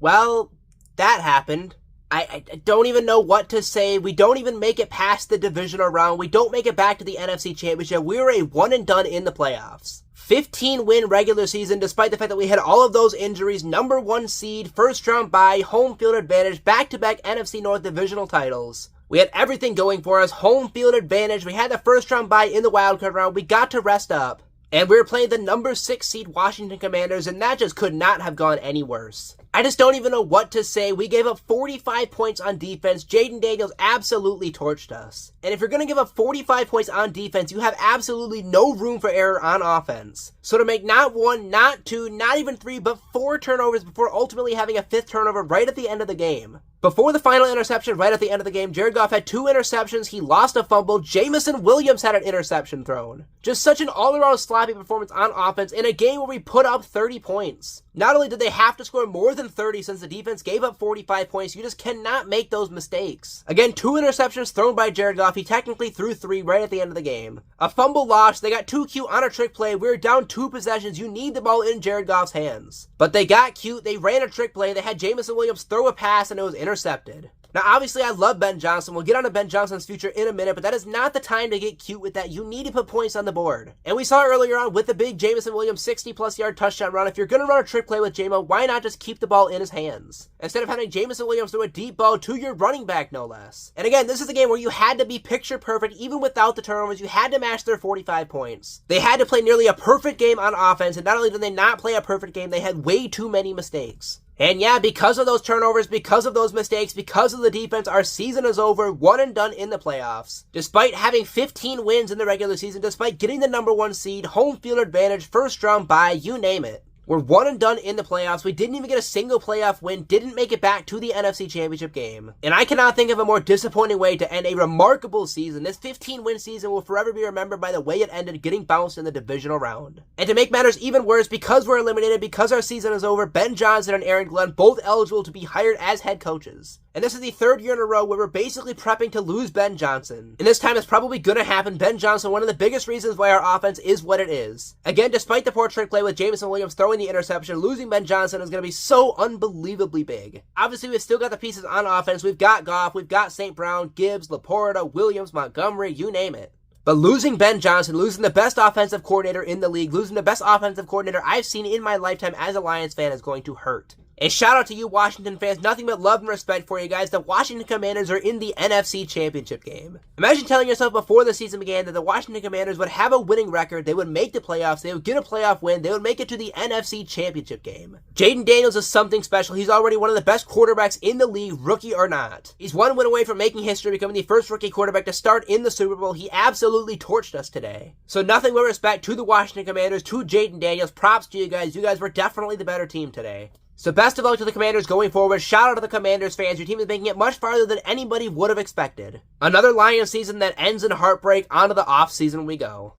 well, that happened. I don't even know what to say. We don't even make it past the divisional round. We don't make it back to the NFC Championship. We were a one and done in the playoffs. 15-win regular season, despite the fact that we had all of those injuries, number 1 seed, first round bye, home field advantage, back-to-back NFC North divisional titles. We had everything going for us, home field advantage. We had the first round bye in the wildcard round. We got to rest up. And we were playing the number 6 seed Washington Commanders, and that just could not have gone any worse. I just don't even know what to say. We gave up 45 points on defense. Jayden Daniels absolutely torched us. And if you're going to give up 45 points on defense, you have absolutely no room for error on offense. So to make not 1, not 2, not even 3, but 4 turnovers before ultimately having a 5th turnover right at the end of the game. Before the final interception right at the end of the game, Jared Goff had 2 interceptions, he lost a fumble, Jameson Williams had an interception thrown. Just such an all-around sloppy performance on offense in a game where we put up 30 points. Not only did they have to score more than 30 since the defense gave up 45 points, you just cannot make those mistakes. Again, 2 interceptions thrown by Jared Goff, he technically threw 3 right at the end of the game. A fumble lost, they got too cute on a trick play, we were down 2 possessions, you need the ball in Jared Goff's hands. But they got cute, they ran a trick play, they had Jameson Williams throw a pass and it was intercepted. Now, obviously, I love Ben Johnson. We'll get on to Ben Johnson's future in a minute, but that is not the time to get cute with that. You need to put points on the board. And we saw earlier on with the big Jameson Williams 60-plus yard touchdown run, if you're going to run a trick play with J-Mo, why not just keep the ball in his hands? Instead of having Jameson Williams throw a deep ball to your running back, no less. And again, this is a game where you had to be picture perfect, even without the turnovers. You had to match their 45 points. They had to play nearly a perfect game on offense, and not only did they not play a perfect game, they had way too many mistakes. And yeah, because of those turnovers, because of those mistakes, because of the defense, our season is over, one and done in the playoffs. Despite having 15 wins in the regular season, despite getting the number 1 seed, home field advantage, first round bye, you name it. We're one and done in the playoffs. We didn't even get a single playoff win, didn't make it back to the NFC Championship game. And I cannot think of a more disappointing way to end a remarkable season. This 15-win season will forever be remembered by the way it ended, getting bounced in the divisional round. And to make matters even worse, because we're eliminated, because our season is over, Ben Johnson and Aaron Glenn both eligible to be hired as head coaches. And this is the 3rd year in a row where we're basically prepping to lose Ben Johnson. And this time it's probably going to happen. Ben Johnson, one of the biggest reasons why our offense is what it is. Again, despite the poor trick play with Jameson Williams throwing the interception, losing Ben Johnson is going to be so unbelievably big. Obviously, we've still got the pieces on offense. We've got Goff, we've got St. Brown, Gibbs, Laporta, Williams, Montgomery, you name it. But losing Ben Johnson, losing the best offensive coordinator in the league, losing the best offensive coordinator I've seen in my lifetime as a Lions fan is going to hurt. A shout out to you Washington fans, nothing but love and respect for you guys. The Washington Commanders are in the NFC Championship game. Imagine telling yourself before the season began that the Washington Commanders would have a winning record, they would make the playoffs, they would get a playoff win, they would make it to the NFC Championship game. Jayden Daniels is something special. He's already one of the best quarterbacks in the league, rookie or not. He's 1 win away from making history, becoming the first rookie quarterback to start in the Super Bowl. He absolutely torched us today. So nothing but respect to the Washington Commanders, to Jayden Daniels. Props to you guys. You guys were definitely the better team today. So best of luck to the Commanders going forward. Shout out to the Commanders fans. Your team is making it much farther than anybody would have expected. Another Lions season that ends in heartbreak. On to the off season we go.